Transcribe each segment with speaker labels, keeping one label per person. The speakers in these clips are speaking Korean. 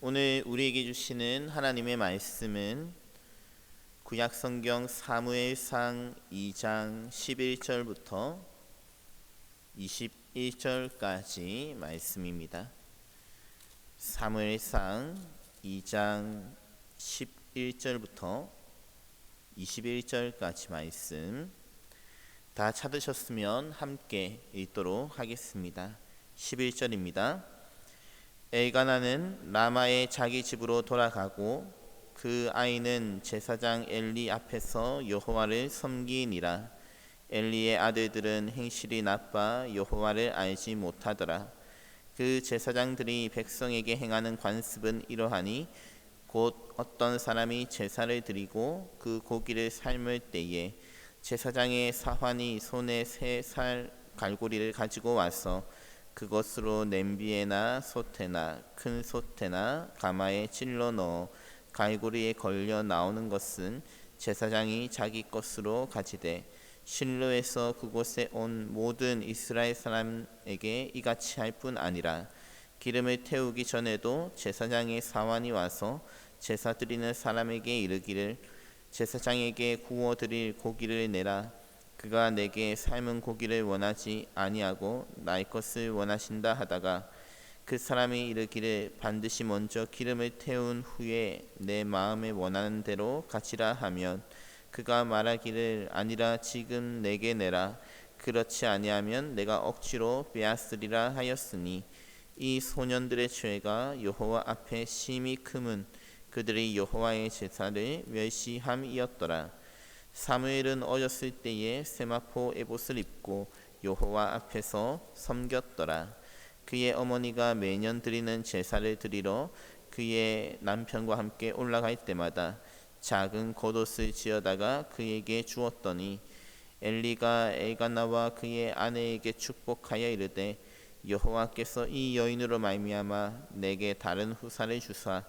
Speaker 1: 오늘 우리에게 주시는 하나님의 말씀은 구약성경 사무엘상 2장 11절부터 21절까지 말씀입니다. 사무엘상 2장 11절부터 21절까지 말씀 다 찾으셨으면 함께 읽도록 하겠습니다. 11절입니다. 엘가나는 라마의 자기 집으로 돌아가고 그 아이는 제사장 엘리 앞에서 여호와를 섬기니라. 엘리의 아들들은 행실이 나빠 여호와를 알지 못하더라. 그 제사장들이 백성에게 행하는 관습은 이러하니 곧 어떤 사람이 제사를 드리고 그 고기를 삶을 때에 제사장의 사환이 손에 세 살 갈고리를 가지고 와서 그것으로 냄비에나 솥에나 큰 솥에나 가마에 찔러 넣어 갈고리에 걸려 나오는 것은 제사장이 자기 것으로 가지되 실로에서 그곳에 온 모든 이스라엘 사람에게 이같이 할 뿐 아니라 기름을 태우기 전에도 제사장의 사환이 와서 제사 드리는 사람에게 이르기를 제사장에게 구워 드릴 고기를 내라. 그가 내게 삶은 고기를 원하지 아니하고 나의 것을 원하신다 하다가 그 사람이 이르기를 반드시 먼저 기름을 태운 후에 내 마음에 원하는 대로 가지라 하면 그가 말하기를 아니라 지금 내게 내라. 그렇지 아니하면 내가 억지로 빼앗으리라 하였으니 이 소년들의 죄가 여호와 앞에 심히 크문 그들이 여호와의 제사를 멸시함이었더라. 사무엘은 어렸을 때에 세마포 에봇을 입고 여호와 앞에서 섬겼더라. 그의 어머니가 매년 드리는 제사를 드리러 그의 남편과 함께 올라갈 때마다 작은 겉옷을 지어다가 그에게 주었더니 엘리가 엘가나와 그의 아내에게 축복하여 이르되 여호와께서 이 여인으로 말미암아 내게 다른 후사를 주사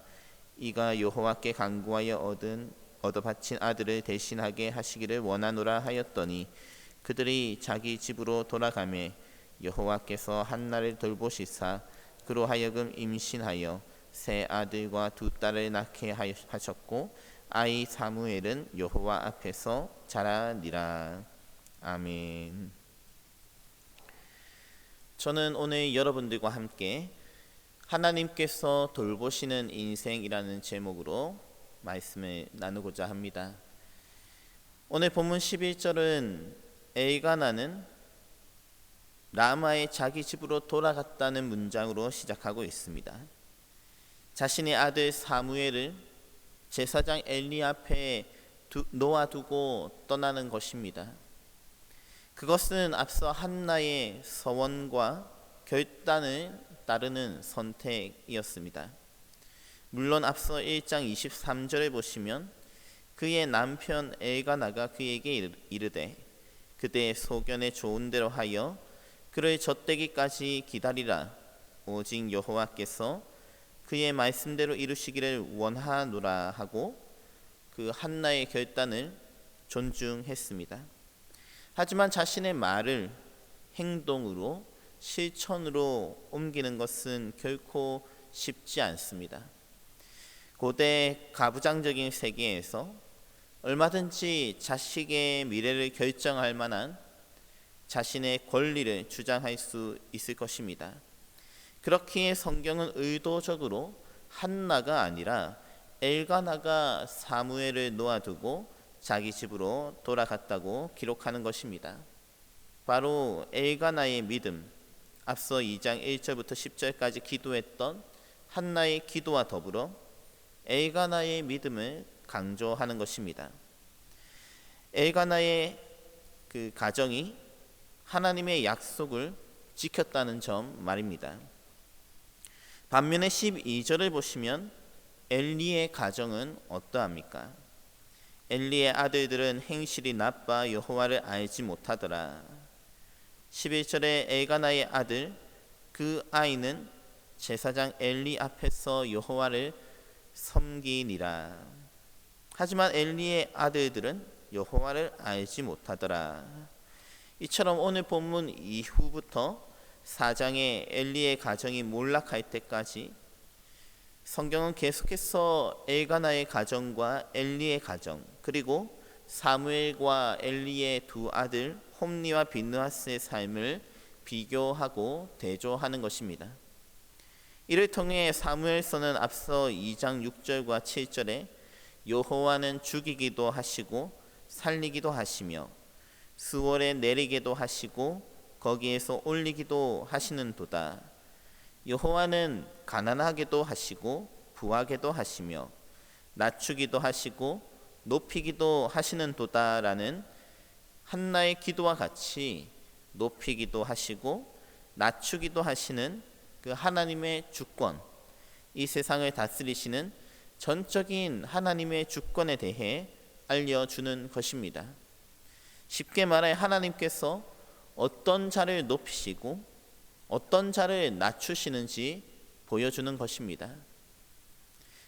Speaker 1: 이가 여호와께 간구하여 얻어 바친 아들을 대신하게 하시기를 원하노라 하였더니 그들이 자기 집으로 돌아가매 여호와께서 한나를 돌보시사 그로 하여금 임신하여 세 아들과 두 딸을 낳게 하셨고 아이 사무엘은 여호와 앞에서 자라니라. 아멘. 저는 오늘 여러분들과 함께 하나님께서 돌보시는 인생이라는 제목으로 말씀을 나누고자 합니다. 오늘 본문 11절은 엘가나는 라마의 자기 집으로 돌아갔다는 문장으로 시작하고 있습니다. 자신의 아들 사무엘을 제사장 엘리 앞에 놓아두고 떠나는 것입니다. 그것은 앞서 한나의 서원과 결단을 따르는 선택이었습니다. 물론 앞서 1장 23절에 보시면 그의 남편 엘가나가 그에게 이르되 그대의 소견에 좋은 대로 하여 그를 젖되기까지 기다리라. 오직 여호와께서 그의 말씀대로 이루시기를 원하노라 하고 그 한나의 결단을 존중했습니다. 하지만 자신의 말을 행동으로 실천으로 옮기는 것은 결코 쉽지 않습니다. 고대 가부장적인 세계에서 얼마든지 자식의 미래를 결정할 만한 자신의 권리를 주장할 수 있을 것입니다. 그렇기에 성경은 의도적으로 한나가 아니라 엘가나가 사무엘을 놓아두고 자기 집으로 돌아갔다고 기록하는 것입니다. 바로 엘가나의 믿음, 앞서 2장 1절부터 10절까지 기도했던 한나의 기도와 더불어 엘가나의 믿음을 강조하는 것입니다. 엘가나의 그 가정이 하나님의 약속을 지켰다는 점 말입니다. 반면에 12절을 보시면 엘리의 가정은 어떠합니까? 엘리의 아들들은 행실이 나빠 여호와를 알지 못하더라. 11절에 엘가나의 아들 그 아이는 제사장 엘리 앞에서 여호와를 섬기니라. 하지만 엘리의 아들들은 여호와를 알지 못하더라. 이처럼 오늘 본문 이후부터 4장에 엘리의 가정이 몰락할 때까지 성경은 계속해서 엘가나의 가정과 엘리의 가정, 그리고 사무엘과 엘리의 두 아들 홈리와 비느하스의 삶을 비교하고 대조하는 것입니다. 이를 통해 사무엘서는 앞서 2장 6절과 7절에 여호와는 죽이기도 하시고 살리기도 하시며 수월에 내리게도 하시고 거기에서 올리기도 하시는도다. 여호와는 가난하게도 하시고 부하게도 하시며 낮추기도 하시고 높이기도 하시는도다라는 한나의 기도와 같이 높이기도 하시고 낮추기도 하시는 그 하나님의 주권, 이 세상을 다스리시는 전적인 하나님의 주권에 대해 알려주는 것입니다. 쉽게 말해 하나님께서 어떤 자를 높이시고 어떤 자를 낮추시는지 보여주는 것입니다.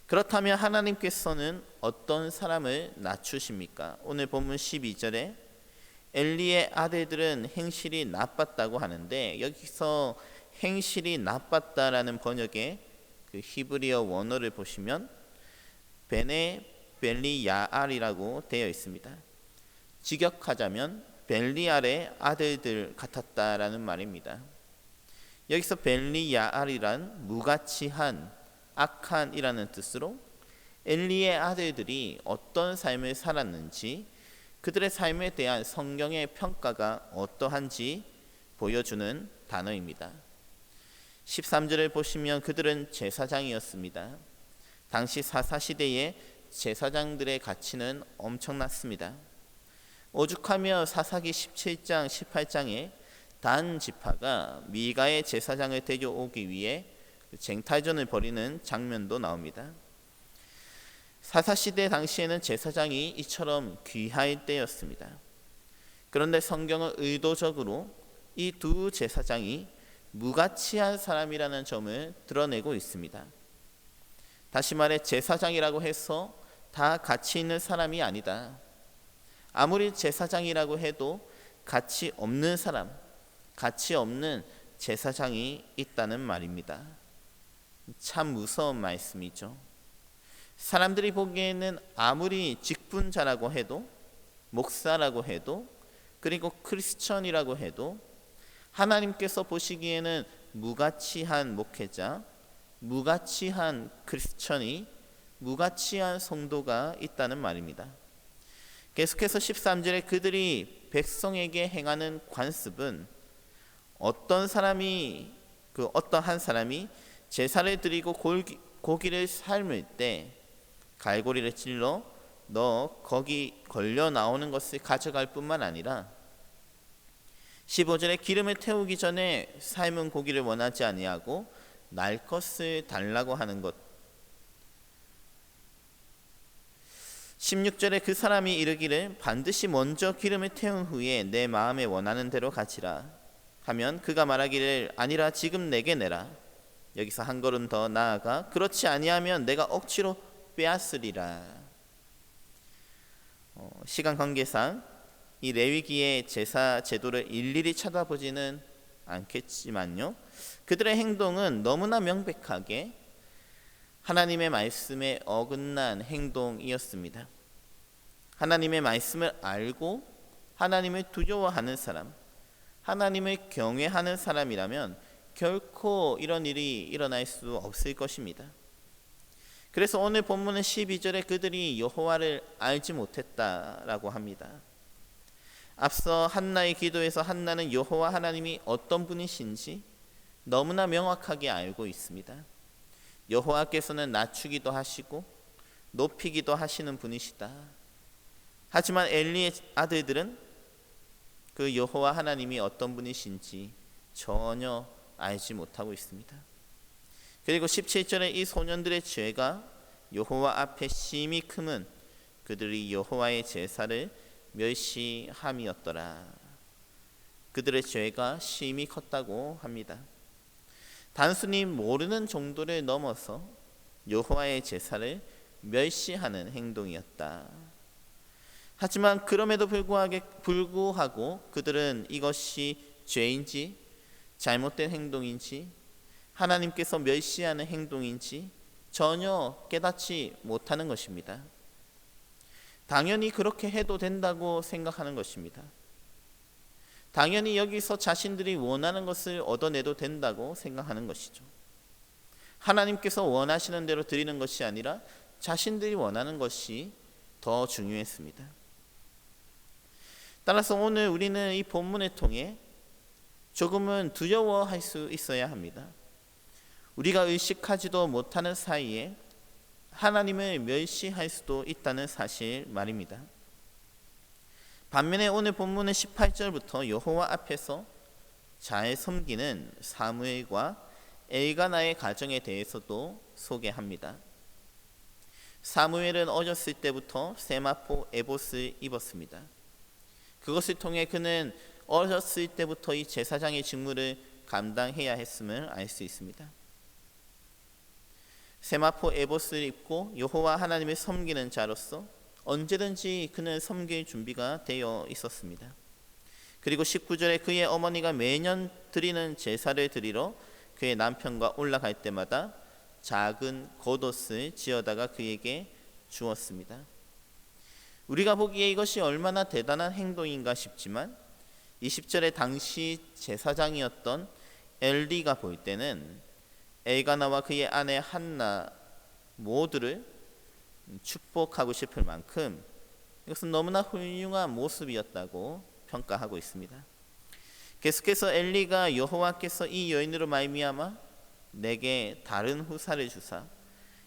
Speaker 1: 그렇다면 하나님께서는 어떤 사람을 낮추십니까? 오늘 본문 12절에 엘리의 아들들은 행실이 나빴다고 하는데, 여기서 행실이 나빴다라는 번역의 그 히브리어 원어를 보시면 베네 벨리야알이라고 되어 있습니다. 직역하자면 벨리알의 아들들 같았다라는 말입니다. 여기서 벨리야알이란 무가치한, 악한이라는 뜻으로 엘리의 아들들이 어떤 삶을 살았는지, 그들의 삶에 대한 성경의 평가가 어떠한지 보여주는 단어입니다. 13절을 보시면 그들은 제사장이었습니다. 당시 사사시대의 제사장들의 가치는 엄청났습니다. 오죽하며 사사기 17장 18장에 단 지파가 미가의 제사장을 데려오기 위해 쟁탈전을 벌이는 장면도 나옵니다. 사사시대 당시에는 제사장이 이처럼 귀할 때였습니다. 그런데 성경은 의도적으로 이 두 제사장이 무가치한 사람이라는 점을 드러내고 있습니다. 다시 말해 제사장이라고 해서 다 가치 있는 사람이 아니다. 아무리 제사장이라고 해도 가치 없는 사람, 가치 없는 제사장이 있다는 말입니다. 참 무서운 말씀이죠. 사람들이 보기에는 아무리 직분자라고 해도, 목사라고 해도, 그리고 크리스천이라고 해도 하나님께서 보시기에는 무가치한 목회자, 무가치한 크리스천이, 무가치한 성도가 있다는 말입니다. 계속해서 13절에 그들이 백성에게 행하는 관습은 어떤 한 사람이 제사를 드리고 고기를 삶을 때 갈고리를 찔러 너 거기 걸려 나오는 것을 가져갈 뿐만 아니라 15절에 기름을 태우기 전에 삶은 고기를 원하지 아니하고 날 것을 달라고 하는 것. 16절에 그 사람이 이르기를 반드시 먼저 기름을 태운 후에 내 마음에 원하는 대로 가지라 하면 그가 말하기를 아니라 지금 내게 내라. 여기서 한 걸음 더 나아가 그렇지 아니하면 내가 억지로 빼앗으리라. 시간 관계상 이 레위기의 제사 제도를 일일이 쳐다보지는 않겠지만요, 그들의 행동은 너무나 명백하게 하나님의 말씀에 어긋난 행동이었습니다. 하나님의 말씀을 알고 하나님을 두려워하는 사람, 하나님을 경외하는 사람이라면 결코 이런 일이 일어날 수 없을 것입니다. 그래서 오늘 본문은 12절에 그들이 여호와를 알지 못했다라고 합니다. 앞서 한나의 기도에서 한나는 여호와 하나님이 어떤 분이신지 너무나 명확하게 알고 있습니다. 여호와께서는 낮추기도 하시고 높이기도 하시는 분이시다. 하지만 엘리의 아들들은 그 여호와 하나님이 어떤 분이신지 전혀 알지 못하고 있습니다. 그리고 17절에 이 소년들의 죄가 여호와 앞에 심히 크면 그들이 여호와의 제사를 멸시함이었더라. 그들의 죄가 심히 컸다고 합니다. 단순히 모르는 정도를 넘어서 여호와의 제사를 멸시하는 행동이었다. 하지만 그럼에도 불구하고 그들은 이것이 죄인지 잘못된 행동인지 하나님께서 멸시하는 행동인지 전혀 깨닫지 못하는 것입니다. 당연히 그렇게 해도 된다고 생각하는 것입니다. 당연히 여기서 자신들이 원하는 것을 얻어내도 된다고 생각하는 것이죠. 하나님께서 원하시는 대로 드리는 것이 아니라 자신들이 원하는 것이 더 중요했습니다. 따라서 오늘 우리는 이 본문을 통해 조금은 두려워할 수 있어야 합니다. 우리가 의식하지도 못하는 사이에 하나님을 멸시할 수도 있다는 사실 말입니다. 반면에 오늘 본문은 18절부터 여호와 앞에서 잘 섬기는 사무엘과 엘가나의 가정에 대해서도 소개합니다. 사무엘은 어렸을 때부터 세마포 에봇을 입었습니다. 그것을 통해 그는 어렸을 때부터 이 제사장의 직무를 감당해야 했음을 알 수 있습니다. 세마포 에봇을 입고 여호와 하나님을 섬기는 자로서 언제든지 그는 섬길 준비가 되어 있었습니다. 그리고 19절에 그의 어머니가 매년 드리는 제사를 드리러 그의 남편과 올라갈 때마다 작은 겉옷을 지어다가 그에게 주었습니다. 우리가 보기에 이것이 얼마나 대단한 행동인가 싶지만 20절에 당시 제사장이었던 엘리가 볼 때는 엘가나와 그의 아내 한나 모두를 축복하고 싶을 만큼 이것은 너무나 훌륭한 모습이었다고 평가하고 있습니다. 계속해서 엘리가 여호와께서 이 여인으로 말미암아 내게 다른 후사를 주사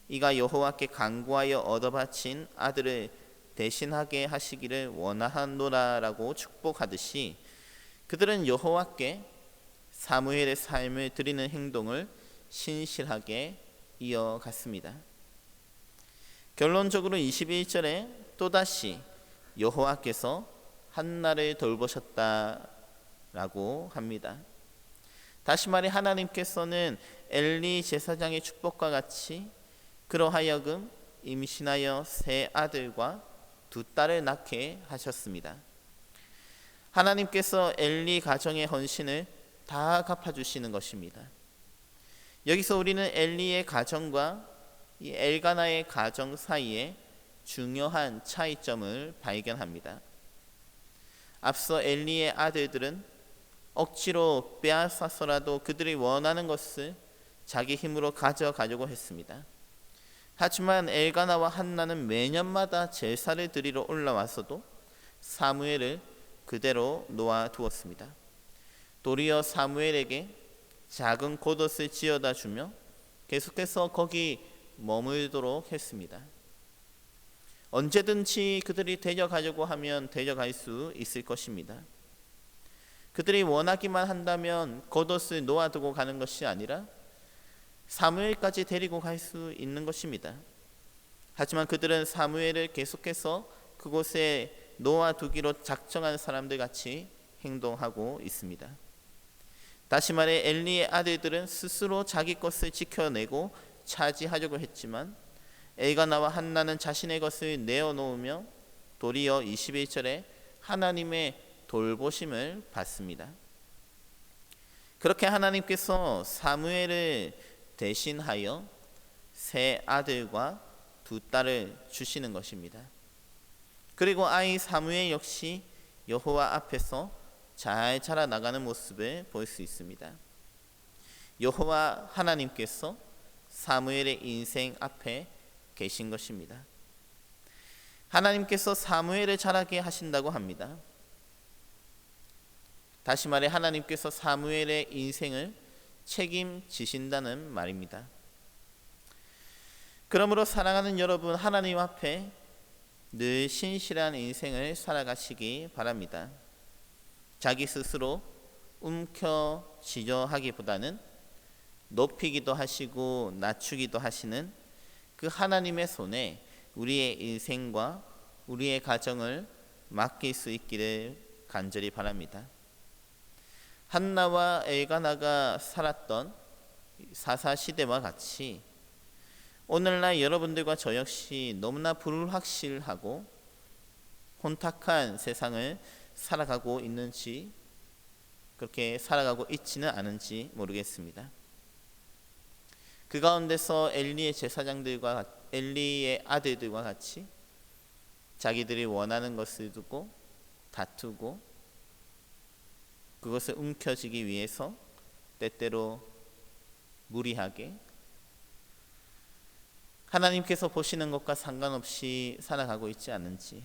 Speaker 1: 이가 여호와께 간구하여 얻어 바친 아들을 대신하게 하시기를 원하노라라고 축복하듯이 그들은 여호와께 사무엘의 삶을 드리는 행동을 신실하게 이어갔습니다. 결론적으로 21절에 또다시 여호와께서 한나를 돌보셨다라고 합니다. 다시 말해 하나님께서는 엘리 제사장의 축복과 같이 그로 하여금 임신하여 세 아들과 두 딸을 낳게 하셨습니다. 하나님께서 엘리 가정의 헌신을 다 갚아주시는 것입니다. 여기서 우리는 엘리의 가정과 이 엘가나의 가정 사이에 중요한 차이점을 발견합니다. 앞서 엘리의 아들들은 억지로 빼앗아서라도 그들이 원하는 것을 자기 힘으로 가져가려고 했습니다. 하지만 엘가나와 한나는 매년마다 제사를 드리러 올라와서도 사무엘을 그대로 놓아두었습니다. 도리어 사무엘에게 작은 겉옷을 지어다 주며 계속해서 거기 머물도록 했습니다. 언제든지 그들이 데려가려고 하면 데려갈 수 있을 것입니다. 그들이 원하기만 한다면 겉옷을 놓아두고 가는 것이 아니라 사무엘까지 데리고 갈 수 있는 것입니다. 하지만 그들은 사무엘을 계속해서 그곳에 놓아두기로 작정한 사람들 같이 행동하고 있습니다. 다시 말해 엘리의 아들들은 스스로 자기 것을 지켜내고 차지하려고 했지만 엘가나와 한나는 자신의 것을 내어놓으며 도리어 21절에 하나님의 돌보심을 받습니다. 그렇게 하나님께서 사무엘을 대신하여 세 아들과 두 딸을 주시는 것입니다. 그리고 아이 사무엘 역시 여호와 앞에서 잘 자라나가는 모습을 볼 수 있습니다. 여호와 하나님께서 사무엘의 인생 앞에 계신 것입니다. 하나님께서 사무엘을 자라게 하신다고 합니다. 다시 말해 하나님께서 사무엘의 인생을 책임지신다는 말입니다. 그러므로 사랑하는 여러분, 하나님 앞에 늘 신실한 인생을 살아가시기 바랍니다. 자기 스스로 움켜쥐려하기보다는 높이기도 하시고 낮추기도 하시는 그 하나님의 손에 우리의 인생과 우리의 가정을 맡길 수 있기를 간절히 바랍니다. 한나와 엘가나가 살았던 사사시대와 같이 오늘날 여러분들과 저 역시 너무나 불확실하고 혼탁한 세상을 살아가고 있는지, 그렇게 살아가고 있지는 않은지 모르겠습니다. 그 가운데서 엘리의 아들들과 같이 자기들이 원하는 것을 두고 다투고 그것을 움켜쥐기 위해서 때때로 무리하게 하나님께서 보시는 것과 상관없이 살아가고 있지 않은지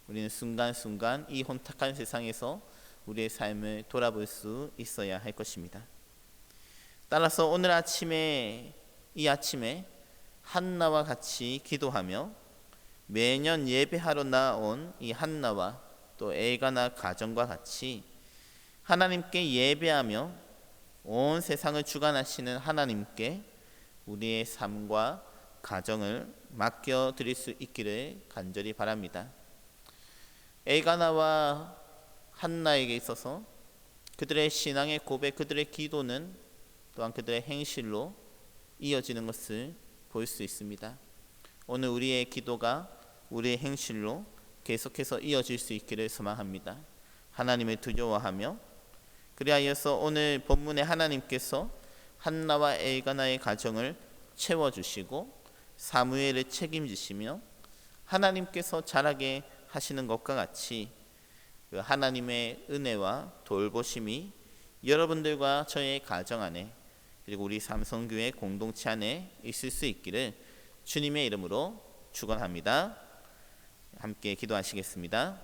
Speaker 1: 우리는 순간순간 이 혼탁한 세상에서 우리의 삶을 돌아볼 수 있어야 할 것입니다. 따라서 오늘 아침에 한나와 같이 기도하며 매년 예배하러 나온 이 한나와 또 엘가나 가정과 같이 하나님께 예배하며 온 세상을 주관하시는 하나님께 우리의 삶과 가정을 맡겨드릴 수 있기를 간절히 바랍니다. 엘가나와 한나에게 있어서 그들의 신앙의 고백, 그들의 기도는 또한 그들의 행실로 이어지는 것을 볼 수 있습니다. 오늘 우리의 기도가 우리의 행실로 계속해서 이어질 수 있기를 소망합니다. 하나님을 두려워하며 그리하여서 오늘 본문에 하나님께서 한나와 엘가나의 가정을 채워주시고 사무엘을 책임지시며 하나님께서 자라게 하시는 것과 같이 그 하나님의 은혜와 돌보심이 여러분들과 저의 가정 안에 그리고 우리 삼성교회 공동체 안에 있을 수 있기를 주님의 이름으로 축원합니다. 함께 기도하시겠습니다.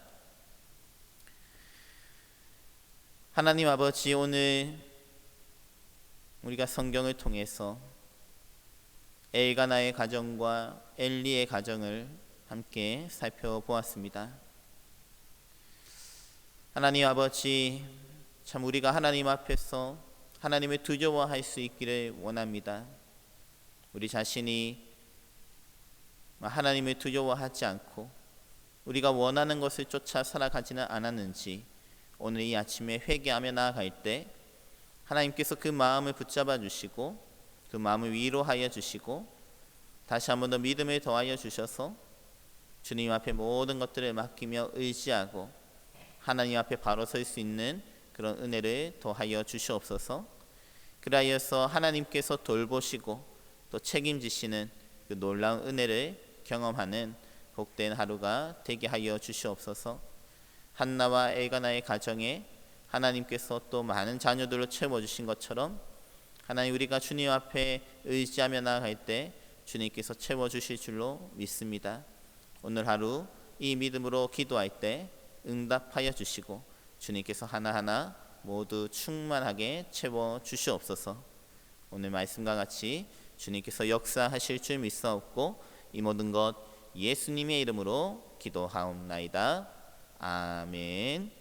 Speaker 1: 하나님 아버지, 오늘 우리가 성경을 통해서 엘가나의 가정과 엘리의 가정을 함께 살펴보았습니다. 하나님 아버지, 참 우리가 하나님 앞에서 하나님을 두려워할 수 있기를 원합니다. 우리 자신이 하나님을 두려워하지 않고 우리가 원하는 것을 쫓아 살아가지는 않았는지 오늘 이 아침에 회개하며 나아갈 때 하나님께서 그 마음을 붙잡아 주시고 그 마음을 위로하여 주시고 다시 한 번 더 믿음을 더하여 주셔서 주님 앞에 모든 것들을 맡기며 의지하고 하나님 앞에 바로 설 수 있는 그런 은혜를 더하여 주시옵소서. 그리하여서 하나님께서 돌보시고 또 책임지시는 그 놀라운 은혜를 경험하는 복된 하루가 되게 하여 주시옵소서. 한나와 엘가나의 가정에 하나님께서 또 많은 자녀들로 채워주신 것처럼 하나님 우리가 주님 앞에 의지하며 나아갈 때 주님께서 채워주실 줄로 믿습니다. 오늘 하루 이 믿음으로 기도할 때 응답하여 주시고 주님께서 하나하나 모두 충만하게 채워주시옵소서. 오늘 말씀과 같이 주님께서 역사하실 줄 믿사옵고 이 모든 것 예수님의 이름으로 기도하옵나이다. 아멘.